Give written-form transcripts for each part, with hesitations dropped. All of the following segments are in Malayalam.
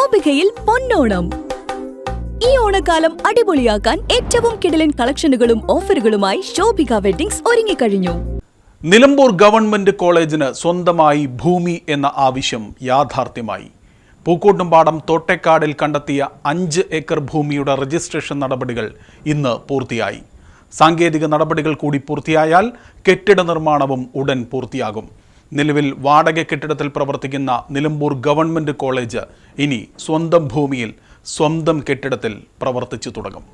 ശോഭികയിൽ പൊന്നോണം. ഈ ഓണക്കാലം അടിപൊളിയാക്കാൻ ഏറ്റവും കിടിലൻ കളക്ഷനുകളും ഓഫറുകളുമായി ശോഭിക വെഡ്ഡിങ്സ് ഒരുങ്ങിക്കഴിഞ്ഞു. നിലമ്പൂർ ഗവൺമെന്റ് കോളേജിന് സ്വന്തമായി ഭൂമി എന്ന ആവശ്യം യാഥാർത്ഥ്യമായി. പൂക്കോട്ടുംപാടം തോട്ടേക്കാടിൽ കണ്ടെത്തിയ 5 ഏക്കർ ഭൂമിയുടെ രജിസ്ട്രേഷൻ നടപടികൾ ഇന്ന് പൂർത്തിയായി. സാങ്കേതിക നടപടികൾ കൂടി പൂർത്തിയായാൽ കെട്ടിട നിർമ്മാണവും ഉടൻ പൂർത്തിയാകും. നിലവിൽ വാടക കെട്ടിടത്തിൽ പ്രവർത്തിക്കുന്ന നിലമ്പൂർ ഗവൺമെന്റ് കോളേജ് ഇനി സ്വന്തം ഭൂമിയിൽ സ്വന്തം കെട്ടിടത്തിൽ പ്രവർത്തിച്ചു തുടങ്ങും.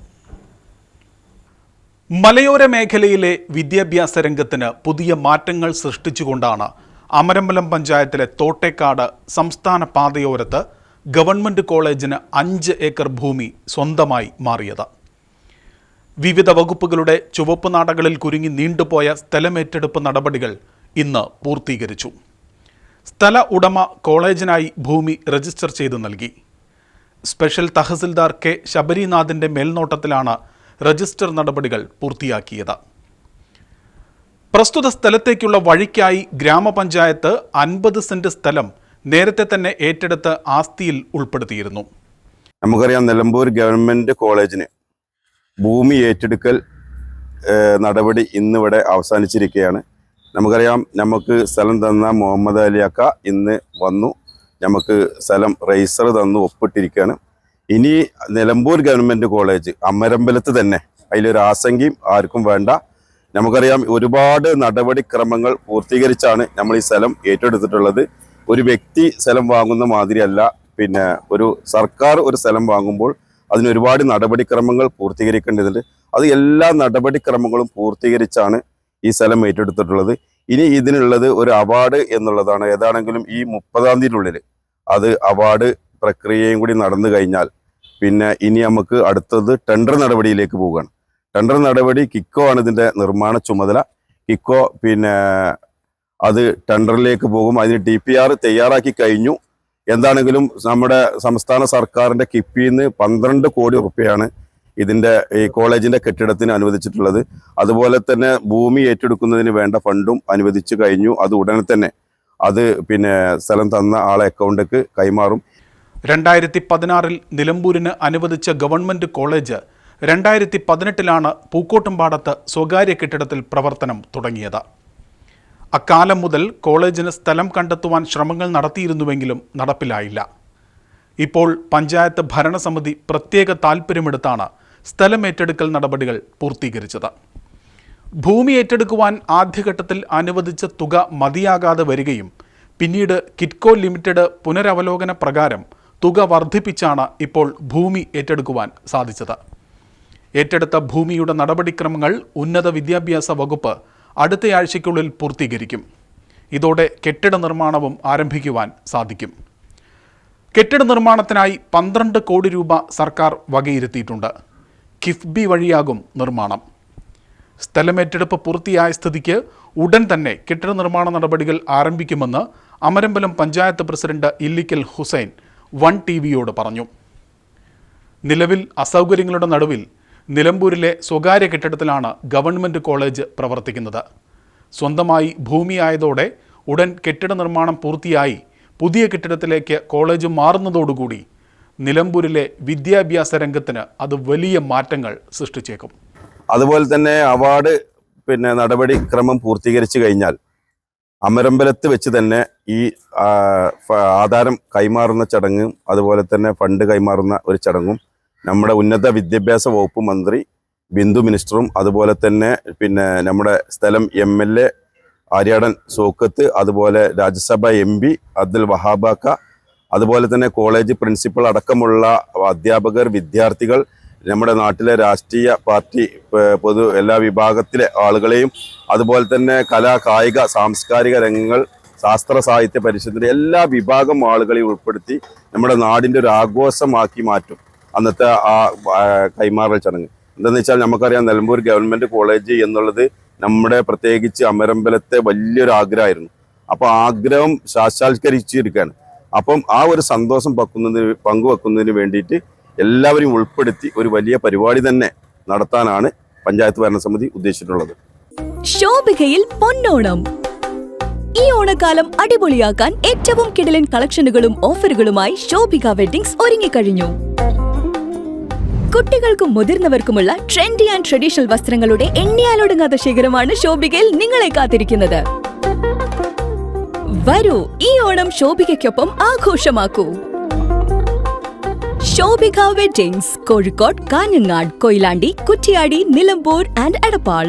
മലയോര മേഖലയിലെ വിദ്യാഭ്യാസ രംഗത്തിന് പുതിയ മാറ്റങ്ങൾ സൃഷ്ടിച്ചുകൊണ്ടാണ് അമരമ്പലം പഞ്ചായത്തിലെ തോട്ടേക്കാട് സംസ്ഥാന പാതയോരത്ത് ഗവൺമെന്റ് കോളേജിന് 5 ഏക്കർ ഭൂമി സ്വന്തമായി മാറിയത്. വിവിധ വകുപ്പുകളുടെ ചുവപ്പ് നാടകളിൽ കുരുങ്ങി നീണ്ടുപോയ സ്ഥലമേറ്റെടുപ്പ് നടപടികൾ ഇന്ന് പൂർത്തീകരിച്ചു. സ്ഥല ഉടമ കോളേജിനായി ഭൂമി രജിസ്റ്റർ ചെയ്ത് നൽകി. സ്പെഷ്യൽ തഹസിൽദാർ കെ ശബരിനാഥിന്റെ മേൽനോട്ടത്തിലാണ് രജിസ്റ്റർ നടപടികൾ പൂർത്തിയാക്കിയത്. പ്രസ്തുത സ്ഥലത്തേക്കുള്ള വഴിക്കായി ഗ്രാമപഞ്ചായത്ത് 50 സെന്റ് സ്ഥലം നേരത്തെ തന്നെ ഏറ്റെടുത്ത് ആസ്തിയിൽ ഉൾപ്പെടുത്തിയിരുന്നു. നമുക്കറിയാം, നിലമ്പൂർ ഗവൺമെന്റ് കോളേജിന് ഭൂമി ഏറ്റെടുക്കൽ നടപടി ഇന്നിവിടെ അവസാനിച്ചിരിക്കുകയാണ്. നമുക്കറിയാം, നമുക്ക് സ്ഥലം തന്ന മുഹമ്മദ് അലിയാക്ക ഇന്ന് വന്നു, നമുക്ക് സ്ഥലം രജിസ്റ്റർ തന്നു ഒപ്പിട്ടിരിക്കുകയാണ്. ഇനി നിലമ്പൂർ ഗവൺമെൻറ് കോളേജ് അമരമ്പലത്ത് തന്നെ, അതിലൊരു ആശങ്കയും ആർക്കും വേണ്ട. നമുക്കറിയാം, ഒരുപാട് നടപടിക്രമങ്ങൾ പൂർത്തീകരിച്ചാണ് നമ്മൾ ഈ സ്ഥലം ഏറ്റെടുത്തിട്ടുള്ളത്. ഒരു വ്യക്തി സ്ഥലം വാങ്ങുന്ന മാതിരിയല്ല, പിന്നെ ഒരു സർക്കാർ ഒരു സ്ഥലം വാങ്ങുമ്പോൾ അതിന് ഒരുപാട് നടപടിക്രമങ്ങൾ പൂർത്തീകരിക്കേണ്ടതുണ്ട്. അത് എല്ലാ നടപടിക്രമങ്ങളും പൂർത്തീകരിച്ചാണ് ഈ സ്ഥലം ഏറ്റെടുത്തിട്ടുള്ളത്. ഇനി ഇതിനുള്ളത് ഒരു അവാർഡ് എന്നുള്ളതാണ്. ഏതാണെങ്കിലും ഈ 30-ാം തീയതിക്കുള്ളിൽ അത് അവാർഡ് പ്രക്രിയയും കൂടി നടന്നു കഴിഞ്ഞാൽ പിന്നെ ഇനി നമുക്ക് അടുത്തത് ടെൻഡർ നടപടിയിലേക്ക് പോവുകയാണ്. ടെൻഡർ നടപടി കിക്കോ ആണ് ഇതിൻ്റെ നിർമ്മാണ ചുമതല. കിക്കോ പിന്നെ അത് ടെൻഡറിലേക്ക് പോകും. അതിന് DPR തയ്യാറാക്കി കഴിഞ്ഞു. എന്താണെങ്കിലും നമ്മുടെ സംസ്ഥാന സർക്കാരിൻ്റെ കിഫ്ബിയിൽ നിന്ന് 12 കോടി റുപ്യയാണ് ഇതിൻ്റെ ഈ കോളേജിൻ്റെ കെട്ടിടത്തിന് അനുവദിച്ചിട്ടുള്ളത്. അതുപോലെ തന്നെ ഭൂമി ഏറ്റെടുക്കുന്നതിന് വേണ്ട ഫണ്ടും അനുവദിച്ചു കഴിഞ്ഞു. അത് ഉടനെ തന്നെ അത് പിന്നെ സ്ഥലം തന്ന ആളെ അക്കൗണ്ടിലേക്ക് കൈമാറും. 2016 നിലമ്പൂരിന് അനുവദിച്ച ഗവൺമെന്റ് കോളേജ് 2018 പൂക്കോട്ടുംപാടത്ത് സ്വകാര്യ കെട്ടിടത്തിൽ പ്രവർത്തനം തുടങ്ങിയത്. അക്കാലം മുതൽ കോളേജിന് സ്ഥലം കണ്ടെത്തുവാൻ ശ്രമങ്ങൾ നടത്തിയിരുന്നുവെങ്കിലും നടപ്പിലായില്ല. ഇപ്പോൾ പഞ്ചായത്ത് ഭരണസമിതി പ്രത്യേക താൽപ്പര്യമെടുത്താണ് സ്ഥലം ഏറ്റെടുക്കൽ നടപടികൾ പൂർത്തീകരിച്ചത്. ഭൂമി ഏറ്റെടുക്കുവാൻ ആദ്യഘട്ടത്തിൽ അനുവദിച്ച തുക മതിയാകാതെ വരികയും പിന്നീട് കിറ്റ്കോ ലിമിറ്റഡ് പുനരവലോകന പ്രകാരം തുക വർദ്ധിപ്പിച്ചാണ് ഇപ്പോൾ ഭൂമി ഏറ്റെടുക്കുവാൻ സാധിച്ചത്. ഏറ്റെടുത്ത ഭൂമിയുടെ നടപടിക്രമങ്ങൾ ഉന്നത വിദ്യാഭ്യാസ വകുപ്പ് അടുത്തയാഴ്ചയ്ക്കുള്ളിൽ പൂർത്തീകരിക്കും. ഇതോടെ കെട്ടിട നിർമ്മാണവും ആരംഭിക്കുവാൻ സാധിക്കും. കെട്ടിട നിർമ്മാണത്തിനായി 12 കോടി രൂപ സർക്കാർ വകയിരുത്തിയിട്ടുണ്ട്. കിഫ്ബി വഴിയാകും നിർമ്മാണം. സ്ഥലമേറ്റെടുപ്പ് പൂർത്തിയായ സ്ഥിതിക്ക് ഉടൻ തന്നെ കെട്ടിട നിർമ്മാണ നടപടികൾ ആരംഭിക്കുമെന്ന് അമരമ്പലം പഞ്ചായത്ത് പ്രസിഡന്റ് ഇല്ലിക്കൽ ഹുസൈൻ 1TV പറഞ്ഞു. നിലവിൽ അസൗകര്യങ്ങളുടെ നടുവിൽ നിലമ്പൂരിലെ സ്വകാര്യ കെട്ടിടത്തിലാണ് ഗവൺമെന്റ് കോളേജ് പ്രവർത്തിക്കുന്നത്. സ്വന്തമായി ഭൂമിയായതോടെ ഉടൻ കെട്ടിട നിർമ്മാണം പൂർത്തിയായി പുതിയ കെട്ടിടത്തിലേക്ക് കോളേജ് മാറുന്നതോടുകൂടി നിലമ്പൂരിലെ വിദ്യാഭ്യാസ രംഗത്തിന് അത് വലിയ മാറ്റങ്ങൾ സൃഷ്ടിച്ചേക്കും. അതുപോലെ തന്നെ അവാർഡ് പിന്നെ നടപടിക്രമം പൂർത്തീകരിച്ചു കഴിഞ്ഞാൽ അമരമ്പലത്ത് വെച്ച് തന്നെ ഈ ആധാരം കൈമാറുന്ന ചടങ്ങും അതുപോലെ തന്നെ ഫണ്ട് കൈമാറുന്ന ഒരു ചടങ്ങും നമ്മുടെ ഉന്നത വിദ്യാഭ്യാസ വകുപ്പ് മന്ത്രി ബിന്ദു മിനിസ്റ്ററും അതുപോലെ തന്നെ പിന്നെ നമ്മുടെ സ്ഥലം MLA ആര്യാടൻ സോക്കത്ത്, അതുപോലെ രാജ്യസഭ MP അബ്ദുൽ വഹാബാക്ക, അതുപോലെ തന്നെ കോളേജ് പ്രിൻസിപ്പൽ അടക്കമുള്ള അധ്യാപകർ, വിദ്യാർത്ഥികൾ, നമ്മുടെ നാട്ടിലെ രാഷ്ട്രീയ പാർട്ടി എല്ലാ വിഭാഗത്തിലെ ആളുകളെയും, അതുപോലെ തന്നെ കലാ കായിക സാംസ്കാരിക രംഗങ്ങൾ, ശാസ്ത്ര സാഹിത്യ പരിഷത്തിൻ്റെ എല്ലാ വിഭാഗം ആളുകളെയും ഉൾപ്പെടുത്തി നമ്മുടെ നാടിൻ്റെ ഒരു ആഘോഷമാക്കി മാറ്റും അന്നത്തെ ആ കൈമാറൽ ചടങ്ങ്. എന്താണെന്ന് വെച്ചാൽ നമുക്കറിയാം, നിലമ്പൂർ ഗവൺമെൻറ് കോളേജ് എന്നുള്ളത് നമ്മുടെ പ്രത്യേകിച്ച് അമരമ്പലത്തെ വലിയൊരു ആഗ്രഹമായിരുന്നു. അപ്പോൾ ആഗ്രഹം സാക്ഷാത്കരിച്ചിരിക്കുകയാണ്. അപ്പം ആ ഒരു സന്തോഷം പങ്കുവെക്കുന്നതിന് വേണ്ടിയിട്ട് എല്ലാവരെയും ഉൾപ്പെടുത്തി ഒരു വലിയ പരിപാടി തന്നെ നടത്താനാണ് പഞ്ചായത്ത് ഭരണസമിതി ഉദ്ദേശിച്ചിട്ടുള്ളത്. ശോഭികയിൽ പൊന്നോണം. ഈ ഓണക്കാലം അടിപൊളിയാക്കാൻ ഏറ്റവും കിടിലൻ കളക്ഷനുകളും ഓഫറുകളുമായി ശോഭിക വെഡ്ഡിങ്സ് ഒരുങ്ങിക്കഴിഞ്ഞു. കുട്ടികൾക്കും മുതിർന്നവർക്കുമുള്ള ട്രെൻഡി ആൻഡ് ട്രഡീഷണൽ വസ്ത്രങ്ങളുടെ എണ്ണിയാലൊടുങ്ങാത്ത ശേഖരമാണ് ശോഭികയിൽ നിങ്ങളെ കാത്തിരിക്കുന്നത്. വരൂ, ഈ ഓണം ശോഭികയ്ക്കൊപ്പം ആഘോഷമാക്കൂ. Shobhika weddings, Kozhikode, Kanhangad, Koyilandy, Kuttiadi, Nilambur and Edappal.